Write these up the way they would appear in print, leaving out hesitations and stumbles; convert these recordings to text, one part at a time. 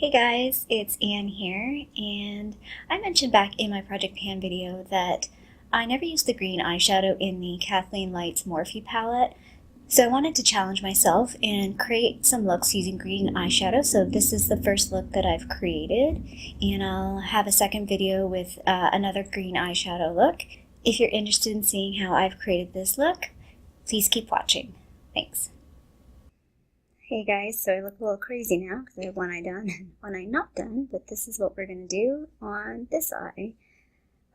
Hey guys, it's Anne here, and I mentioned back in my Project Pan video that I never used the green eyeshadow in the Kathleen Lights Morphe palette, so I wanted to challenge myself and create some looks using green eyeshadow. So this is the first look that I've created, and I'll have a second video with another green eyeshadow look. If you're interested in seeing how I've created this look, please keep watching. Thanks. Hey guys, so I look a little crazy now because I have one eye done and one eye not done, but this is what we're going to do on this eye.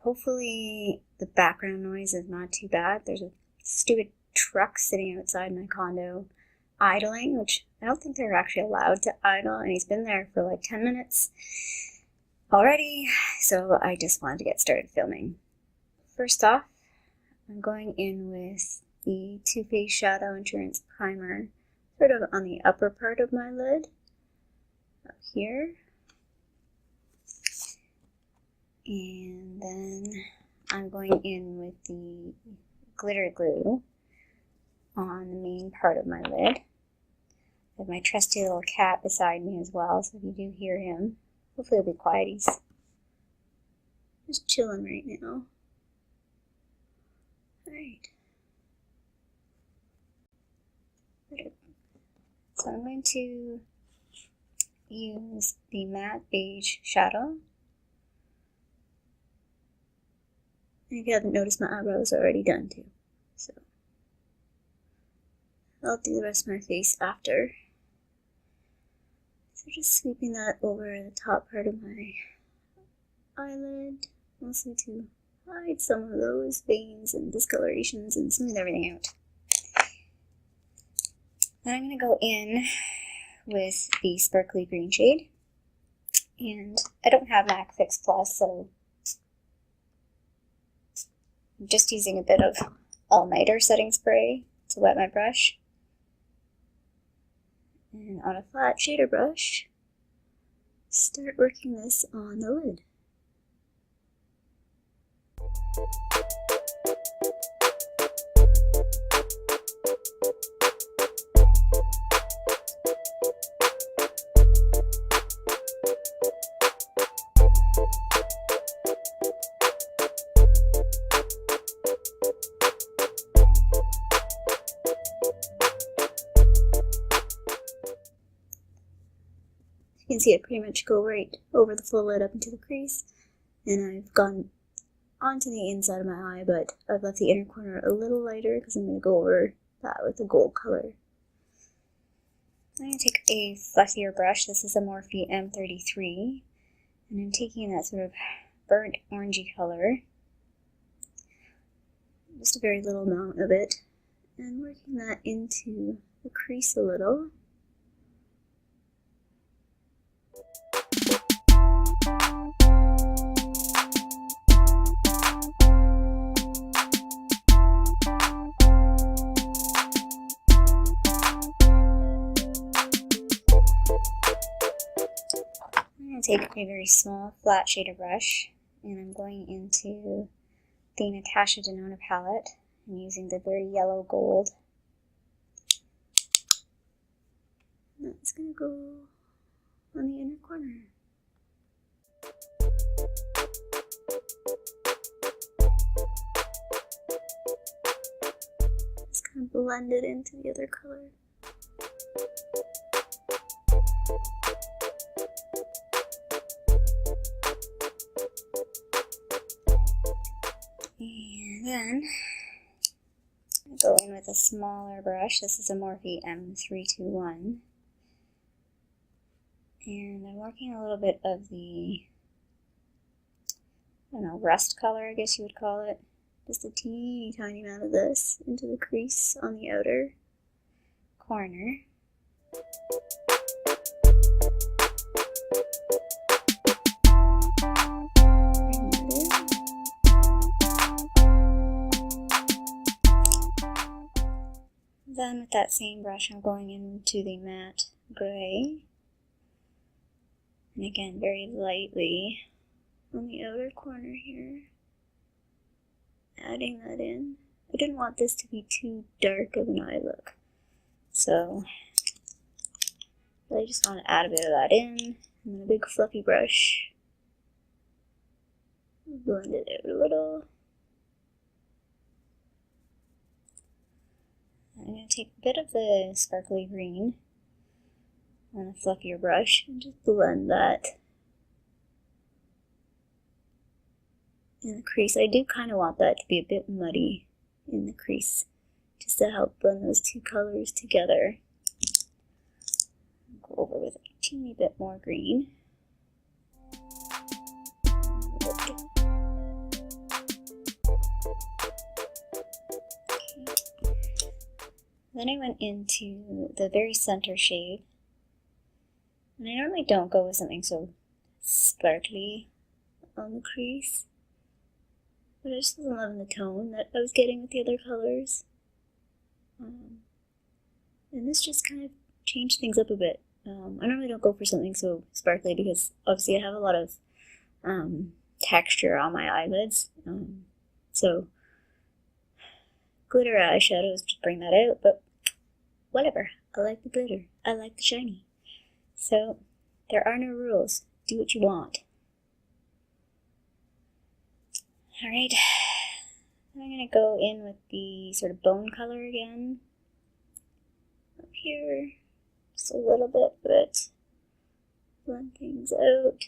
Hopefully the background noise is not too bad. There's a stupid truck sitting outside my condo idling, which I don't think they're actually allowed to idle, and he's been there for like 10 minutes already, so I just wanted to get started filming. First off, I'm going in with the Too Faced Shadow Insurance Primer, sort of on the upper part of my lid, up here. And then I'm going in with the glitter glue on the main part of my lid. I have my trusty little cat beside me as well, so if you do hear him, hopefully he'll be quiet. He's just chilling right now. Alright. So I'm going to use the matte beige shadow. If you haven't noticed, my eyebrows are already done too. So I'll do the rest of my face after. So just sweeping that over the top part of my eyelid, mostly to hide some of those veins and discolorations and smooth everything out. Then I'm going to go in with the sparkly green shade, and I don't have MAC Fix Plus, so I'm just using a bit of all-nighter setting spray to wet my brush. And on a flat shader brush, start working this on the lid. You can see it pretty much go right over the full lid up into the crease, and I've gone onto the inside of my eye, but I've left the inner corner a little lighter because I'm going to go over that with a gold color. I'm going to take a fluffier brush. This is a Morphe M33, and I'm taking that sort of burnt orangey color, just a very little amount of it, and working that into the crease a little. Take a very small flat shader brush, and I'm going into the Natasha Denona palette and using the very yellow gold. And that's going to go on the inner corner. Just kind of blend it into the other color. And then go in with a smaller brush. This is a Morphe M321. And I'm working a little bit of the, I don't know, rust color, I guess you would call it. Just a teeny tiny amount of this into the crease on the outer corner. Then with that same brush, I'm going into the matte gray, and again very lightly on the outer corner here, adding that in. I didn't want this to be too dark of an eye look, so I just want to add a bit of that in, And then a big fluffy brush. Blend it out a little. I'm going to take a bit of the sparkly green on a fluffier brush and just blend that in the crease. I do kind of want that to be a bit muddy in the crease, just to help blend those two colors together. Go over with a teeny bit more green. Then I went into the very center shade, and I normally don't go with something so sparkly on the crease, but I just wasn't loving the tone that I was getting with the other colors, and this just kind of changed things up a bit. I normally don't go for something so sparkly because obviously I have a lot of texture on my eyelids, so glitter eyeshadows to bring that out, but whatever. I like the glitter. I like the shiny. So there are no rules. Do what you want. Alright, I'm going to go in with the sort of bone color again. Up here, just a little bit, but blend things out.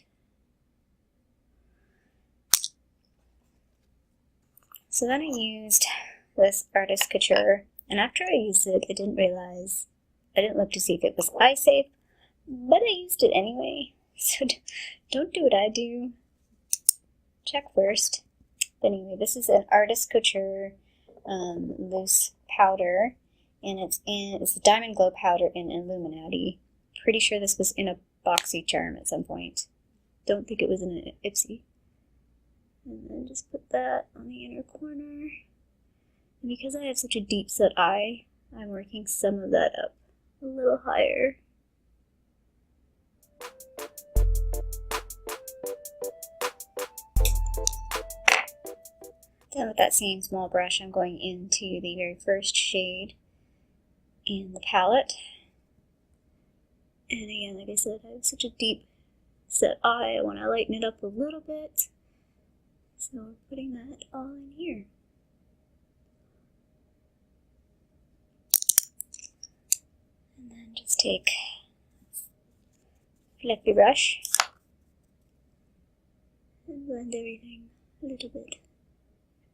So then I used this Artist Couture, and after I used it, I didn't look to see if it was eye safe, but I used it anyway. So don't do what I do. Check first. But anyway, this is an Artist Couture loose powder, and it's a Diamond Glow powder in Illuminati. Pretty sure this was in a boxy charm at some point. Don't think it was in an Ipsy. And then just put that on the inner corner. And because I have such a deep set eye, I'm working some of that up a little higher. Then with that same small brush, I'm going into the very first shade in the palette. And again, like I said, I have such a deep set eye, I want to lighten it up a little bit. So we're putting that all in here. And then just take a fluffy brush and blend everything a little bit.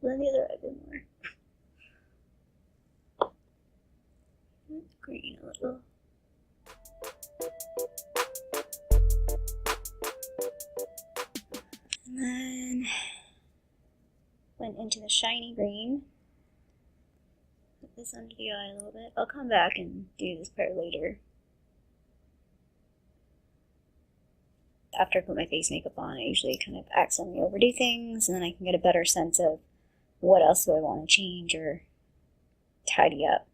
Blend the other eye a bit more. Green a little. And then went into the shiny green. Put this under the eye a little bit. I'll come back and do this part later. After I put my face makeup on, I usually kind of accidentally overdo things, and then I can get a better sense of what else do I want to change or tidy up.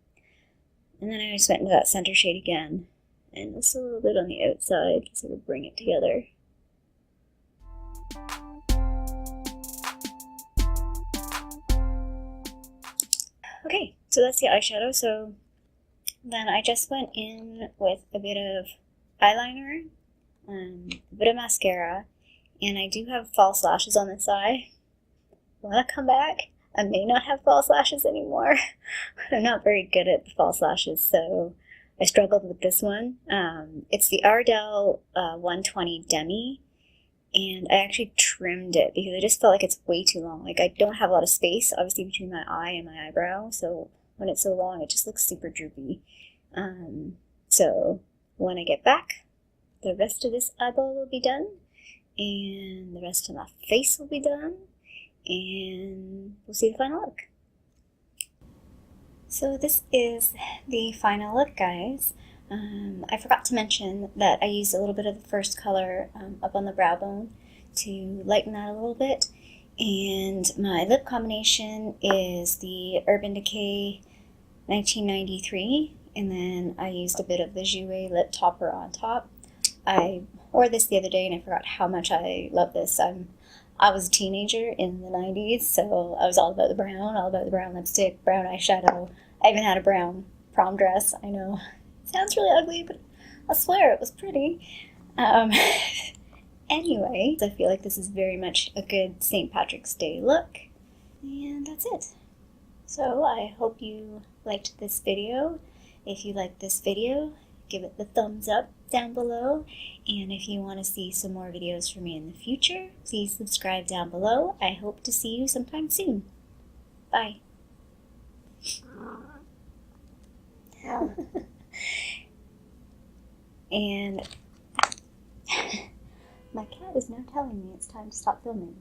And then I just went into that center shade again, and just a little bit on the outside to sort of bring it together. Okay, so that's the eyeshadow. So then I just went in with a bit of eyeliner, a bit of mascara, and I do have false lashes on this eye. When I come back, I may not have false lashes anymore. I'm not very good at false lashes, so I struggled with this one. It's the Ardell 120 Demi, and I actually trimmed it because I just felt like it's way too long. Like, I don't have a lot of space, obviously, between my eye and my eyebrow, so when it's so long, it just looks super droopy. So when I get back, the rest of this eyeball will be done, and the rest of my face will be done, and we'll see the final look. So this is the final look, guys. I forgot to mention that I used a little bit of the first color up on the brow bone to lighten that a little bit, and my lip combination is the Urban Decay 1993, and then I used a bit of the Jouer lip topper on top. I wore this the other day and I forgot how much I love this. I was a teenager in the 90s, so I was all about the brown lipstick, brown eyeshadow. I even had a brown prom dress. I know, it sounds really ugly, but I swear it was pretty. Um, anyway, I feel like this is very much a good St. Patrick's Day look. And that's it. So I hope you liked this video. If you liked this video, give it the thumbs up down below. And if you want to see some more videos from me in the future, please subscribe down below. I hope to see you sometime soon. Bye. And my cat is now telling me it's time to stop filming.